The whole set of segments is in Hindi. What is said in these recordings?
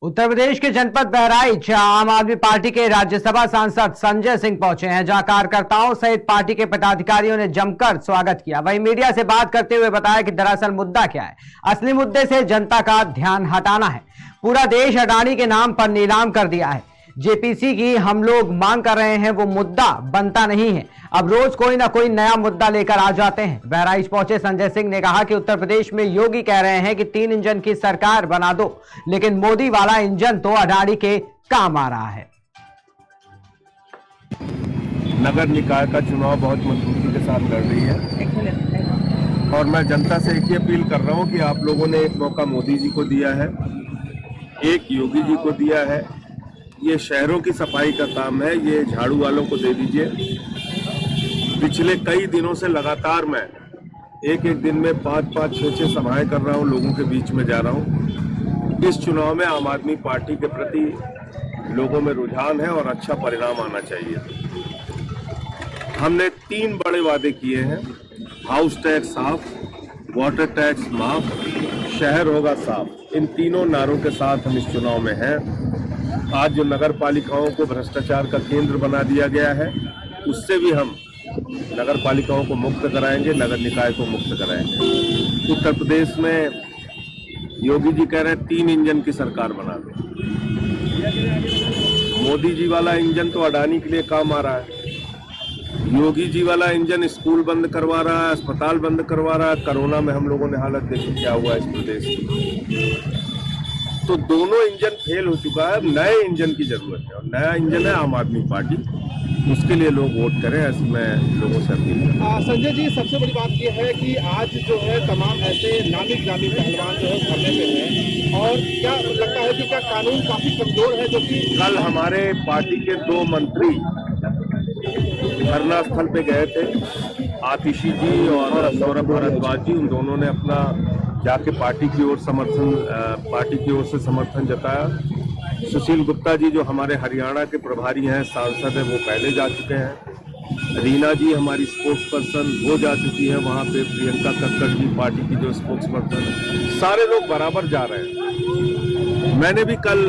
उत्तर प्रदेश के जनपद बहराइच आम आदमी पार्टी के राज्यसभा सांसद संजय सिंह पहुंचे हैं, जहां कार्यकर्ताओं सहित पार्टी के पदाधिकारियों ने जमकर स्वागत किया। वहीं मीडिया से बात करते हुए बताया कि दरअसल मुद्दा क्या है। असली मुद्दे से जनता का ध्यान हटाना है। पूरा देश अडानी के नाम पर नीलाम कर दिया है। जेपीसी की हम लोग मांग कर रहे हैं, वो मुद्दा बनता नहीं है। अब रोज कोई ना कोई नया मुद्दा लेकर आ जाते हैं। बहराइच पहुंचे संजय सिंह ने कहा कि उत्तर प्रदेश में योगी कह रहे हैं कि 3 इंजन की सरकार बना दो, लेकिन मोदी वाला इंजन तो अडानी के काम आ रहा है। नगर निकाय का चुनाव बहुत मजबूती के साथ लड़ रही है और मैं जनता से एक ही अपील कर रहा हूं कि आप लोगों ने एक मौका मोदी जी को दिया है, एक योगी जी को दिया है। ये शहरों की सफाई का काम है, ये झाड़ू वालों को दे दीजिए। पिछले कई दिनों से लगातार मैं एक दिन में 5-5, 6-6 सभाएं कर रहा हूं, लोगों के बीच में जा रहा हूं। इस चुनाव में आम आदमी पार्टी के प्रति लोगों में रुझान है और अच्छा परिणाम आना चाहिए। हमने 3 बड़े वादे किए हैं। हाउस टैक्स साफ, वाटर टैक्स माफ, शहर होगा साफ। इन तीनों नारों के साथ हम इस चुनाव में हैं। आज जो नगर पालिकाओं को भ्रष्टाचार का केंद्र बना दिया गया है, उससे भी हम नगर पालिकाओं को मुक्त कराएंगे, नगर निकाय को मुक्त कराएंगे। उत्तर प्रदेश में योगी जी कह रहे हैं 3 इंजन की सरकार बना दो। मोदी जी वाला इंजन तो अडानी के लिए काम आ रहा है। योगी जी वाला इंजन स्कूल बंद करवा रहा है, अस्पताल बंद करवा रहा है। कोरोना में हम लोगों ने हालत देखी क्या हुआ इस प्रदेश की। तो दोनों इंजन फेल हो चुका है। नए इंजन की जरूरत है और नया इंजन है आम आदमी पार्टी। उसके लिए लोग वोट करें, ऐसी मैं लोगों से अपील करता हूं। संजय जी, सबसे बड़ी बात यह है कि आज जो है तमाम ऐसे नामी गिरामी पहलवान जो है धरने पे हैं, और क्या लगता है कि क्या कानून काफी कमजोर है? जो कि कल हमारे पार्टी के 2 मंत्री धरना स्थल पे गए थे, आतिशी जी और सौरभ भारद्वाज जी। उन दोनों ने अपना जाके पार्टी की ओर से समर्थन जताया। सुशील गुप्ता जी जो हमारे हरियाणा के प्रभारी हैं, सांसद हैं, वो पहले जा चुके हैं। रीना जी हमारी स्पोक्स पर्सन, वो जा चुकी है वहाँ पे। प्रियंका कक्कड़ जी पार्टी की जो स्पोक्स पर्सन है, सारे लोग बराबर जा रहे हैं। मैंने भी कल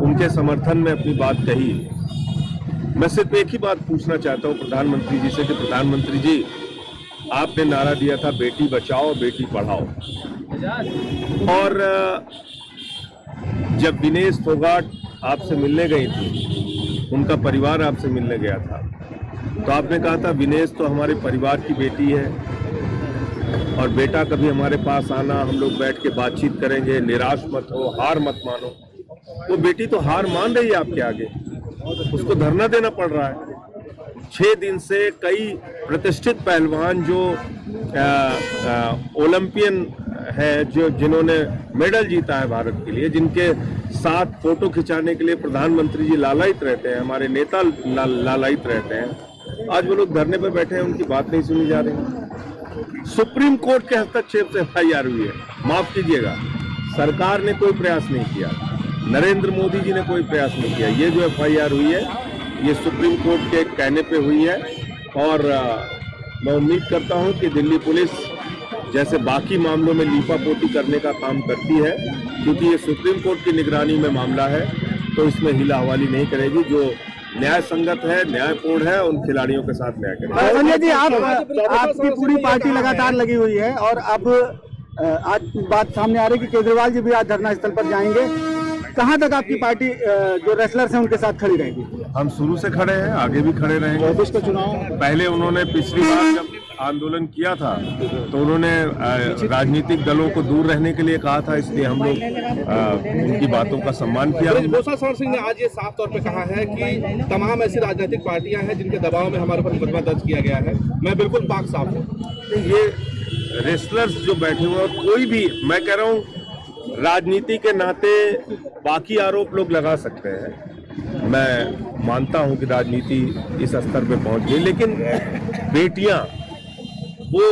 उनके समर्थन में अपनी बात कही। मैं सिर्फ एक ही बात पूछना चाहता हूँ प्रधानमंत्री जी से कि प्रधानमंत्री जी, आपने नारा दिया था बेटी बचाओ बेटी पढ़ाओ, और जब विनेश फोगाट आपसे मिलने गई थी, उनका परिवार आपसे मिलने गया था, तो आपने कहा था विनेश तो हमारे परिवार की बेटी है और बेटा कभी हमारे पास आना, हम लोग बैठ के बातचीत करेंगे, निराश मत हो, हार मत मानो। वो बेटी तो हार मान रही है आपके आगे, उसको धरना देना पड़ रहा है। 6 दिन से कई प्रतिष्ठित पहलवान जो ओलंपियन है, जिन्होंने मेडल जीता है भारत के लिए, जिनके साथ फोटो खिंचाने के लिए प्रधानमंत्री जी लालायित रहते हैं, हमारे नेता लालायित रहते हैं, आज वो लोग धरने पर बैठे हैं, उनकी बात नहीं सुनी जा रही। सुप्रीम कोर्ट के हस्तक्षेप से FIR हुई है। माफ कीजिएगा, सरकार ने कोई प्रयास नहीं किया, नरेंद्र मोदी जी ने कोई प्रयास नहीं किया। ये जो FIR हुई है, ये सुप्रीम कोर्ट के कहने पे हुई है। और मैं उम्मीद करता हूं कि दिल्ली पुलिस जैसे बाकी मामलों में लीपापोती करने का काम करती है, क्योंकि ये सुप्रीम कोर्ट की निगरानी में मामला है, तो इसमें हिला हवाली नहीं करेगी। जो न्याय संगत है, न्यायपूर्ण है, उन खिलाड़ियों के साथ न्याय करेगी। संजय जी, आपकी पूरी पार्टी लगातार लगी हुई है और अब आज बात सामने आ रही है कि केजरीवाल जी भी आज धरना स्थल पर जाएंगे। कहां तक आपकी पार्टी जो रेसलर्स हैं उनके साथ खड़ी रहेगी? हम शुरू से खड़े हैं, आगे भी खड़े रहेंगे। देश का चुनाव पहले उन्होंने पिछली बार जब आंदोलन किया था तो उन्होंने राजनीतिक दलों को दूर रहने के लिए कहा था, इसलिए हम लोग उनकी बातों का सम्मान किया। भूषण सिंह ने आज ये साफ तौर पे कहा है कि तमाम ऐसी राजनीतिक पार्टियां हैं जिनके दबाव में हमारे ऊपर मुकदमा दर्ज किया गया है। मैं बिल्कुल पाक साफ हूँ। ये रेसलर्स जो बैठे हुए हैं, कोई भी, मैं कह रहा हूँ राजनीति के नाते बाकी आरोप लोग लगा सकते हैं। मैं मानता हूं कि राजनीति इस स्तर पे पहुंच गई, लेकिन बेटियां वो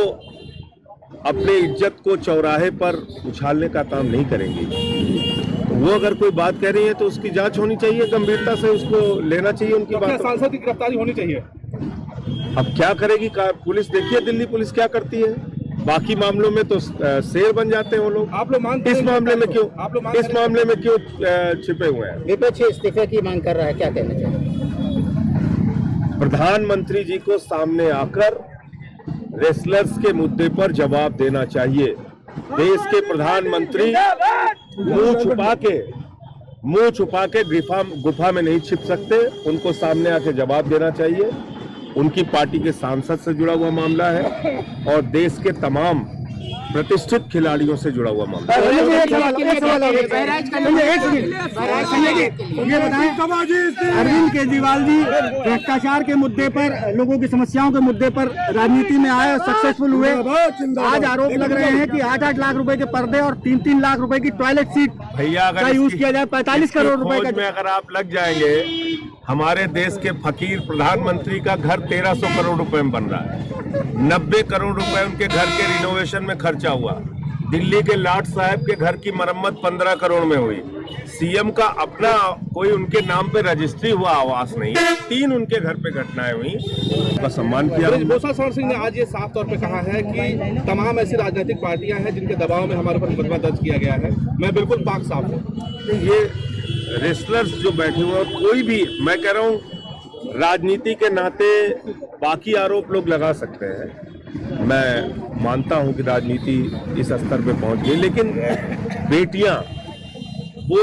अपने इज्जत को चौराहे पर उछालने का काम नहीं करेंगी। तो वो अगर कोई बात कह रही है तो उसकी जांच होनी चाहिए, गंभीरता से उसको लेना चाहिए उनकी बात। सांसद की गिरफ्तारी होनी चाहिए। अब क्या करेगी पुलिस? देखिए दिल्ली पुलिस क्या करती है। बाकी मामलों में तो शेर बन जाते हैं वो लोग। आप लोग मानते हैं इस मामले में क्यों छिपे हुए हैं? विपक्ष इस्तीफे की मांग कर रहा है, क्या कहना चाहिए? प्रधानमंत्री जी को सामने आकर रेसलर्स के मुद्दे पर जवाब देना चाहिए। देश के प्रधानमंत्री मुंह छुपा के गुफा में नहीं छिप सकते, उनको सामने आके जवाब देना चाहिए। उनकी पार्टी के सांसद से जुड़ा हुआ मामला है और देश के तमाम प्रतिष्ठित खिलाड़ियों से जुड़ा हुआ मामला है। ये बताएं, अरविंद केजरीवाल जी भ्रष्टाचार के मुद्दे पर, लोगों की समस्याओं के मुद्दे पर राजनीति में आए और सक्सेसफुल हुए। आज आरोप लग रहे हैं कि 8-8 लाख रुपए के पर्दे और 3-3 लाख रुपए की टॉयलेट सीट भैया का यूज किया जाए। 45 करोड़ रुपए का में अगर आप लग जाएंगे, हमारे देश के फकीर प्रधानमंत्री का घर 1300 करोड़ रुपए में बन रहा है। 90 करोड़ रुपए उनके घर के रिनोवेशन में खर्चा हुआ। दिल्ली के लाट साहब के घर की मरम्मत 15 करोड़ में हुई। सीएम का अपना कोई उनके नाम पे रजिस्ट्री हुआ आवास नहीं, 3 उनके घर पे घटनाएं हुई, उनका सम्मान किया। ब्रजभूषण शरण सिंह ने आज ये साफ तौर पे कहा है कि तमाम ऐसी राजनीतिक पार्टियां हैं जिनके दबाव में हमारे ऊपर मुकदमा दर्ज किया गया है। मैं बिल्कुल पाक साफ हूँ। ये रेसलर्स जो बैठे हुए हैं, कोई भी, मैं कह रहा हूँ राजनीति के नाते बाकी आरोप लोग लगा सकते हैं। मैं मानता हूं कि राजनीति इस स्तर पे पहुंच गई, लेकिन बेटियां वो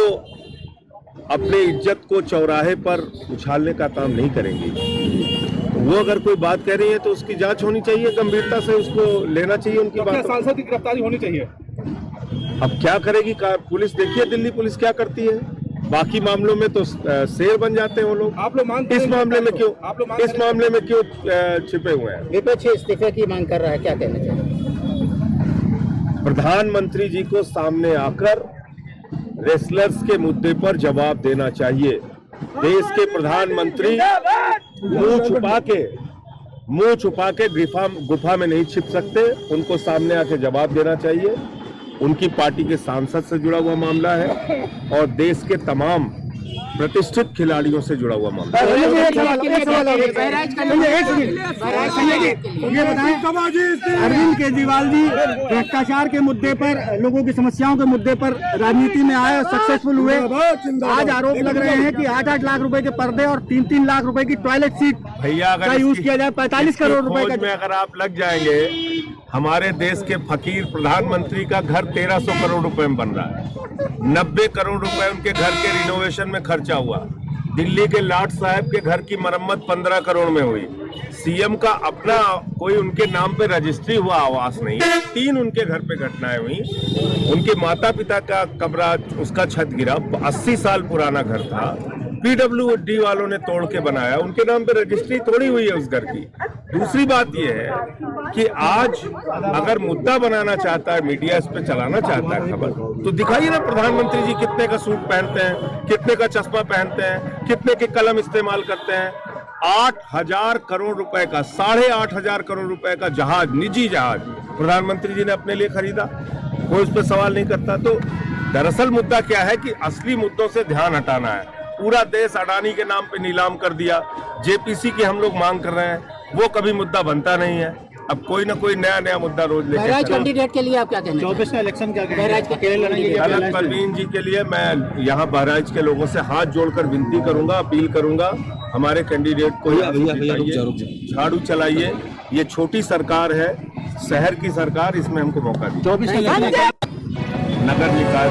अपने इज्जत को चौराहे पर उछालने का काम नहीं करेंगी। वो अगर कोई बात कह रही है तो उसकी जांच होनी चाहिए, गंभीरता से उसको लेना चाहिए उनकी बात। सांसद की गिरफ्तारी होनी चाहिए। अब क्या करेगी पुलिस? देखिए दिल्ली पुलिस क्या करती है। बाकी मामलों में तो शेर बन जाते हैं वो लोग। आप लोग मानते हैं इस मामले में क्यों छिपे हुए हैं? विपक्ष इस्तीफे की मांग कर रहा है, क्या कहना चाहिए? प्रधानमंत्री जी को सामने आकर रेसलर्स के मुद्दे पर जवाब देना चाहिए। देश के प्रधानमंत्री मुंह छुपा के गुफा में नहीं छिप सकते, उनको सामने आके जवाब देना चाहिए। उनकी पार्टी के सांसद से जुड़ा हुआ मामला है और देश के तमाम प्रतिष्ठित खिलाड़ियों से जुड़ा हुआ मामला है। ये बताएं, अरविंद केजरीवाल जी भ्रष्टाचार के मुद्दे पर, लोगों की समस्याओं के मुद्दे पर राजनीति में आए और सक्सेसफुल हुए। आज आरोप लग रहे हैं कि 8-8 लाख रुपए के पर्दे और 3-3 लाख रुपए की टॉयलेट सीट भैया का यूज किया जाए। 45 करोड़ रुपए का में अगर आप लग जाएंगे, हमारे देश के फकीर प्रधानमंत्री का घर 1300 करोड़ रुपए में बन रहा है। 90 करोड़ रुपए उनके घर के रिनोवेशन में खर्चा हुआ। दिल्ली के लाट साहब के घर की मरम्मत 15 करोड़ में हुई। सीएम का अपना कोई उनके नाम पे रजिस्ट्री हुआ आवास नहीं, 3 उनके घर पे घटनाएं हुई। उनके माता पिता का कमरा, उसका छत गिरा, 80 साल पुराना घर था, PWD वालों ने तोड़ के बनाया, उनके नाम पे रजिस्ट्री थोड़ी हुई है उस घर की। दूसरी बात यह है कि आज अगर मुद्दा बनाना चाहता है मीडिया, इस पे चलाना चाहता है खबर, तो दिखाइए ना प्रधानमंत्री जी कितने का सूट पहनते हैं, कितने का चश्मा पहनते हैं, कितने के कलम इस्तेमाल करते हैं। 8,000 करोड़ रुपए का, 8,500 करोड़ रुपए का जहाज, निजी जहाज प्रधानमंत्री जी ने अपने लिए खरीदा। कोई उस पर सवाल नहीं करता। तो दरअसल मुद्दा क्या है कि असली मुद्दों से ध्यान हटाना है। पूरा देश अडानी के नाम पे नीलाम कर दिया। जेपीसी की हम लोग मांग कर रहे हैं, वो कभी मुद्दा बनता नहीं है। अब कोई ना कोई नया मुद्दा रोज लेकर बहराइच कैंडिडेट के लिए आप क्या कहना चाहिए? 24 का इलेक्शन क्या बहराइच के अलग परवीन जी के लिए मैं यहाँ बहराइच के लोगों से हाथ जोड़कर विनती करूंगा, अपील करूंगा, हमारे कैंडिडेट को झाड़ू चलाइए। ये छोटी सरकार है, शहर की सरकार, इसमें हमको मौका दीजिए। 24 नगर निकाय